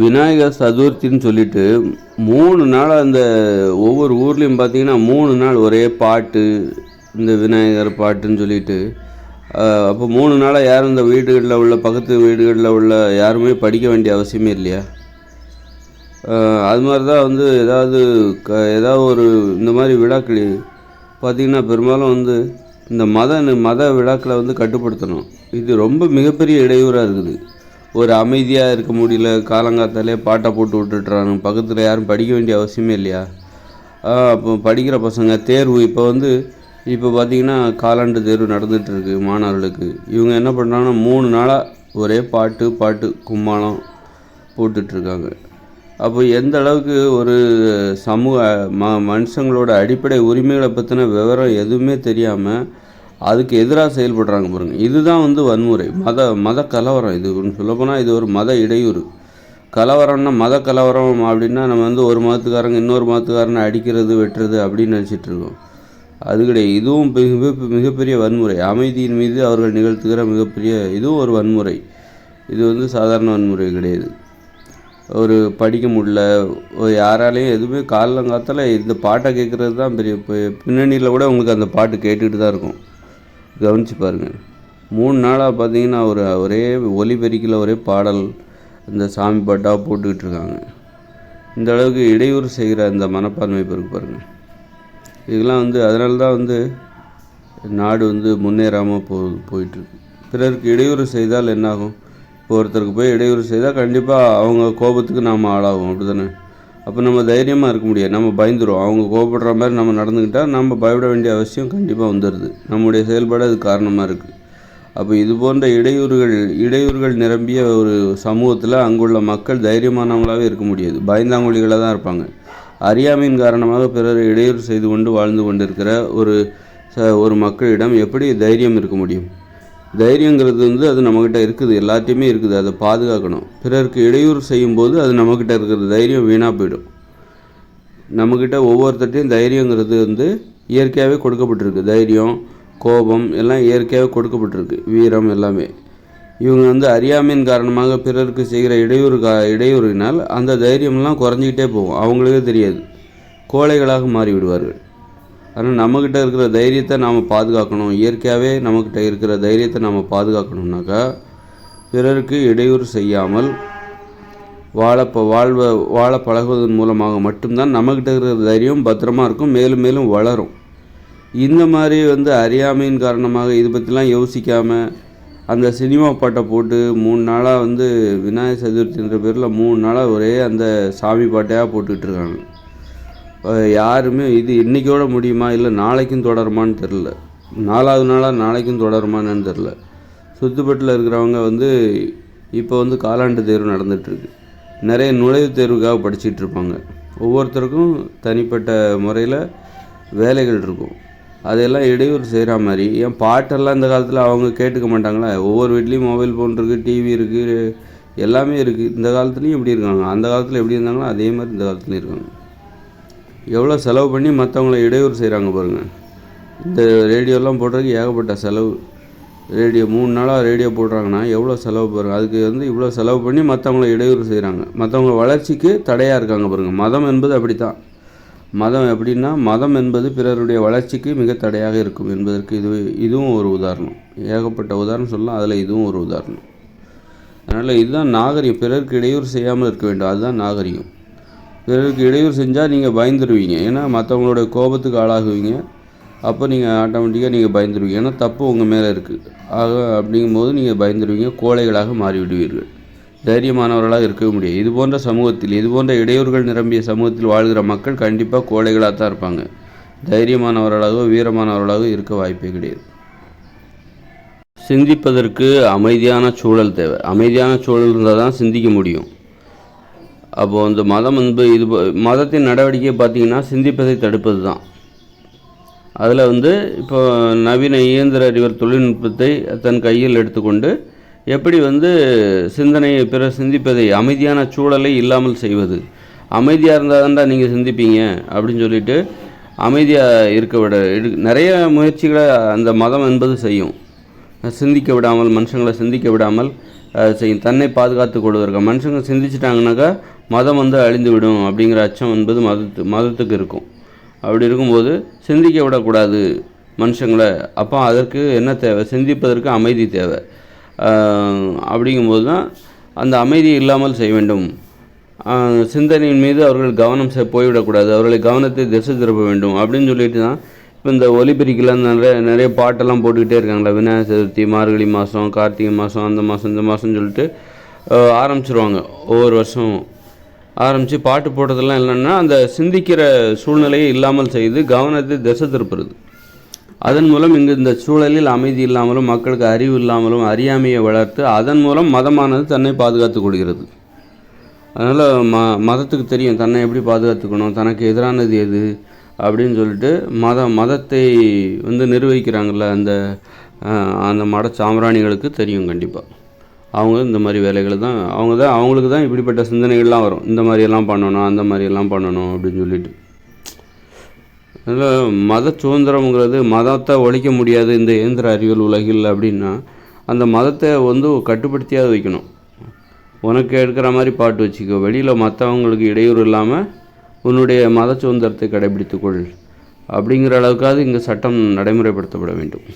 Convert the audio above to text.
விநாயகர் சதுர்த்தின்னு சொல்லிட்டு 3 நாள் அந்த ஒவ்வொரு ஊர்லேயும் பார்த்தீங்கன்னா 3 நாள் ஒரே பாட்டு, இந்த விநாயகர் பாட்டுன்னு சொல்லிட்டு அப்போ 3 நாளாக யாரும் இந்த வீடுகளில் உள்ள பக்கத்து வீடுகளில் உள்ள யாருமே படிக்க வேண்டிய அவசியமே இல்லையா? அது மாதிரி தான் வந்து ஏதாவது ஒரு இந்த மாதிரி விழாக்கள் பார்த்திங்கன்னா பெரும்பாலும் வந்து இந்த மத விழாக்களை வந்து கட்டுப்படுத்தணும். இது ரொம்ப மிகப்பெரிய இடையூறாக இருக்குது. ஒரு அமைதியாக இருக்க முடியல, காலங்காத்தாலே பாட்டை போட்டு விட்டுட்டுறாங்க. பக்கத்தில் யாரும் படிக்க வேண்டிய அவசியமே இல்லையா? அப்போ படிக்கிற பசங்க தேர்வு இப்போ பார்த்திங்கன்னா காலாண்டு தேர்வு நடந்துகிட்ருக்கு மாணவர்களுக்கு. இவங்க என்ன பண்ணுறாங்கன்னா 3 நாளாக ஒரே பாட்டு கும்மாளம் போட்டுட்ருக்காங்க. அப்போ எந்த அளவுக்கு ஒரு சமூக மனுஷங்களோட அடிப்படை உரிமைகளை பற்றின விவரம் எதுவுமே தெரியாமல் அதுக்கு எதிராக செயல்படுறாங்க பாருங்கள். இதுதான் வந்து வன்முறை, மத கலவரம். இது சொல்லப்போனால் இது ஒரு மத இடையூறு. கலவரம்னா மத கலவரம் அப்படின்னா நம்ம வந்து ஒரு மதத்துக்காரங்க இன்னொரு மதத்துக்காரனை அடிக்கிறது வெட்டுறது அப்படின்னு நினச்சிட்ருக்கோம். அது கிடையாது. இதுவும் மிகப்பெரிய வன்முறை. அமைதியின் மீது அவர்கள் நிகழ்த்துகிற இதுவும் ஒரு வன்முறை. இது வந்து சாதாரண வன்முறை கிடையாது. ஒரு படிக்க முடியல, யாராலையும் எதுவுமே காலங்காத்தால் இந்த பாட்டை கேட்குறது தான் பெரிய பின்னணியில் கூட உங்களுக்கு அந்த பாட்டு கேட்டுக்கிட்டு தான் இருக்கும். கவனித்து பாருங்கள். 3 நாளாக பார்த்தீங்கன்னா ஒரே ஒலிபெருக்கில் ஒரே பாடல், இந்த சாமி பாட்டாக போட்டுக்கிட்டு இருக்காங்க. இந்த அளவுக்கு இடையூறு செய்கிற அந்த மனப்பான்மை பிறகு பாருங்கள். இதெல்லாம் வந்து அதனால தான் வந்து நாடு வந்து முன்னேறாமல் போயிட்டுருக்கு. பிறருக்கு இடையூறு செய்தால் என்னாகும்? இப்போ ஒருத்தருக்கு போய் இடையூறு செய்தால் கண்டிப்பாக அவங்க கோபத்துக்கு நாம் ஆளாகும், அப்படி தானே? அப்போ நம்ம தைரியமாக இருக்க முடியாது, நம்ம பயந்துடும். அவங்க கோபப்படுற மாதிரி நம்ம நடந்துக்கிட்டால் நம்ம பயப்பட வேண்டிய அவசியம் கண்டிப்பாக வந்துடுது. நம்முடைய செயல்பாடு அது காரணமாக இருக்குது. அப்போ இது போன்ற இடையூறுகள் நிரம்பிய ஒரு சமூகத்தில் அங்குள்ள மக்கள் தைரியமானவங்களாகவே இருக்க முடியாது, பயந்தாங்கொழிகளாக தான் இருப்பாங்க. அறியாமையின் காரணமாக பிறர் இடையூறு செய்து கொண்டு வாழ்ந்து கொண்டிருக்கிற ஒரு மக்களிடம் எப்படி தைரியம் இருக்க முடியும்? தைரியங்கிறது வந்து அது நம்மக்கிட்ட இருக்குது, எல்லாத்தையுமே இருக்குது. அதை பாதுகாக்கணும். பிறருக்கு இடையூறு செய்யும்போது அது நம்மக்கிட்ட இருக்கிற தைரியம் வீணாக போயிடும். நம்மக்கிட்ட ஒவ்வொருத்தட்டையும் தைரியங்கிறது வந்து இயற்கையாகவே கொடுக்கப்பட்டிருக்கு. தைரியம், கோபம் எல்லாம் இயற்கையாகவே கொடுக்கப்பட்டிருக்கு, வீரம் எல்லாமே. இவங்க வந்து அறியாமையின் காரணமாக பிறருக்கு செய்கிற இடையூறினால் அந்த தைரியம்லாம் குறைஞ்சிக்கிட்டே போகும். அவங்களுக்கே தெரியாது, கோழைகளாக மாறிவிடுவார்கள். ஆனால் நம்மக்கிட்ட இருக்கிற தைரியத்தை நாம் பாதுகாக்கணும். இயற்கையாகவே நம்மக்கிட்ட இருக்கிற தைரியத்தை நாம் பாதுகாக்கணுன்னாக்கா பிறருக்கு இடையூறு செய்யாமல் வாழ பழகுவதன் மூலமாக மட்டும்தான் நம்மக்கிட்ட இருக்கிற தைரியம் பத்திரமா இருக்கும், மேலும் மேலும் வளரும். இந்த மாதிரி வந்து அறியாமையின் காரணமாக இது பற்றிலாம் யோசிக்காமல் அந்த சினிமா பாட்டை போட்டு 3 நாளாக வந்து விநாயகர் சதுர்த்தின்ற பேரில் 3 நாளாக ஒரே அந்த சாமி பாட்டையாக போட்டுக்கிட்டு இருக்காங்க. யாருமே இது இன்றைக்கோட முடியுமா இல்லை நாளைக்கும் தொடருமான்னு தெரில, 4வது நாளாக நாளைக்கும் தொடருமான்னு தெரில. சுத்துப்பட்டில் இருக்கிறவங்க வந்து இப்போ வந்து காலாண்டு தேர்வு நடந்துகிட்ருக்கு. நிறைய நுழைவுத் தேர்வுக்காக படிச்சுட்டு இருப்பாங்க. ஒவ்வொருத்தருக்கும் தனிப்பட்ட முறையில் வேலைகள் இருக்கும். அதெல்லாம் இடையூறு செய்கிற மாதிரி. ஏன் பாட்டெல்லாம் இந்த காலத்தில் அவங்க கேட்டுக்க மாட்டாங்களா? ஒவ்வொரு வீட்லேயும் மொபைல் ஃபோன் இருக்குது, டிவி இருக்குது, எல்லாமே இருக்குது. இந்த காலத்துலேயும் எப்படி இருக்காங்க, அந்த காலத்தில் எப்படி இருந்தாங்களோ அதே மாதிரி இந்த காலத்துலேயும் இருக்காங்க. எவ்வளோ செலவு பண்ணி மற்றவங்கள இடையூறு செய்கிறாங்க பாருங்கள். இந்த ரேடியோலாம் போடுறதுக்கு ஏகப்பட்ட செலவு. 3 நாளாக ரேடியோ போடுறாங்கன்னா எவ்வளோ செலவு பாருங்கள். அதுக்கு வந்து இவ்வளோ செலவு பண்ணி மற்றவங்கள இடையூறு செய்கிறாங்க, மற்றவங்கள வளர்ச்சிக்கு தடையாக இருக்காங்க பாருங்கள். மதம் என்பது அப்படி தான். மதம் எப்படின்னா, மதம் என்பது பிறருடைய வளர்ச்சிக்கு மிக தடையாக இருக்கும் என்பதற்கு இதுவும் ஒரு உதாரணம். ஏகப்பட்ட உதாரணம் சொல்லலாம், அதில் இதுவும் ஒரு உதாரணம். அதனால் இதுதான் நாகரிகம். பிறருக்கு இடையூறு செய்யாமல் இருக்க வேண்டும், அதுதான் நாகரிகம். பிறருக்கு இடையூறு செஞ்சால் நீங்கள் பயந்துருவீங்க, ஏன்னா மற்றவங்களோட கோபத்துக்கு ஆளாகுவீங்க. அப்போ நீங்கள் ஆட்டோமேட்டிக்காக நீங்கள் பயந்துருவீங்க, ஏன்னா தப்பு உங்கள் மேலே இருக்குது. அப்படிங்கும்போது நீங்கள் பயந்துருவீங்க, கோழைகளாக மாறிவிடுவீர்கள், தைரியமானவர்களாக இருக்கவே முடியாது. இது போன்ற சமூகத்தில், இது போன்ற இடையூறுகள் நிரம்பிய சமூகத்தில் வாழ்கிற மக்கள் கண்டிப்பாக கோழைகளாக தான் இருப்பாங்க. தைரியமானவர்களாகவோ வீரமானவர்களாகவோ இருக்க வாய்ப்பே கிடையாது. சிந்திப்பதற்கு அமைதியான சூழல் தேவை. அமைதியான சூழல் இருந்தால் தான் சிந்திக்க முடியும். அப்போது அந்த மதம் மதத்தின் நடவடிக்கை பார்த்திங்கன்னா சிந்திப்பதை தடுப்பது தான். அதில் வந்து இப்போ நவீன இயந்திர அறிவியல் தொழில்நுட்பத்தை தன் கையில் எடுத்துக்கொண்டு எப்படி வந்து பிறர் சிந்திப்பதை, அமைதியான சூழலை இல்லாமல் செய்வது. அமைதியாக இருந்தால் தான்டா நீங்கள் சிந்திப்பீங்க அப்படின்னு சொல்லிட்டு அமைதியாக இருக்க நிறைய முயற்சிகளை அந்த மதம் என்பது செய்யும். சிந்திக்க விடாமல், மனுஷங்களை சிந்திக்க விடாமல் செய்யும். தன்னை பாதுகாத்து கொள்வதற்கு மனுஷங்க சிந்திச்சிட்டாங்கனாக்கா மதம் வந்து அழிந்து விடும் அப்படிங்கிற அச்சம் என்பது மதத்துக்கு இருக்கும். அப்படி இருக்கும்போது சிந்திக்க விடக்கூடாது மனுஷங்களை. அப்போ அதற்கு என்ன தேவை? சிந்திப்பதற்கு அமைதி தேவை. அப்படிங்கும்போது தான் அந்த அமைதி இல்லாமல் செய்ய வேண்டும். சிந்தனையின் மீது அவர்கள் கவனம் போய்விடக்கூடாது, அவர்களை கவனத்தை திசை திருப்ப வேண்டும் அப்படின்னு சொல்லிட்டு தான் இப்போ இந்த ஒலிபெருக்கில் நிறைய பாட்டெல்லாம் போட்டுக்கிட்டே இருக்காங்களா. விநாயகர் சதுர்த்தி, மார்கழி மாதம், கார்த்திகை மாதம், அந்த மாதம் இந்த மாதம்னு சொல்லிட்டு ஆரம்பிச்சிருவாங்க. ஒவ்வொரு வருஷமும் ஆரம்பித்து பாட்டு போடுறதெல்லாம் இல்லைன்னா அந்த சிந்திக்கிற சூழ்நிலையை இல்லாமல் செய்து கவனத்தை திசை திருப்புறது. அதன் மூலம் இங்கு இந்த சூழலில் அமைதி இல்லாமலும் மக்களுக்கு அறிவு இல்லாமலும் அறியாமையை வளர்த்து அதன் மூலம் மதமானது தன்னை பாதுகாத்து கொள்கிறது. அதனால் மதத்துக்கு தெரியும் தன்னை எப்படி பாதுகாத்துக்கணும், தனக்கு எதிரானது எது அப்படின்னு சொல்லிட்டு மதத்தை வந்து நிர்வகிக்கிறாங்கள்ல அந்த மட சாம்பிராணிகளுக்கு தெரியும். கண்டிப்பாக அவங்க இந்த மாதிரி வேலைகள் தான் அவங்களுக்கு தான் இப்படிப்பட்ட சிந்தனைகள்லாம் வரும். இந்த மாதிரியெல்லாம் பண்ணணும், அந்த மாதிரியெல்லாம் பண்ணணும் அப்படின்னு சொல்லிட்டு. அதில் மத சுதந்திரம்ங்கிறது மதத்தை ஒழிக்க முடியாது இந்த இயந்திர அறிவியல் உலகில் அப்படின்னா அந்த மதத்தை வந்து கட்டுப்படுத்தியாவது வைக்கணும். உனக்கு எடுக்கிற மாதிரி பாட்டு வச்சுக்கோ, வெளியில் மற்றவங்களுக்கு இடையூறு இல்லாமல் உன்னுடைய மத சுதந்திரத்தை கடைபிடித்துக்கொள் அப்படிங்கிற அளவுக்காவது இங்கே சட்டம் நடைமுறைப்படுத்தப்பட வேண்டும்.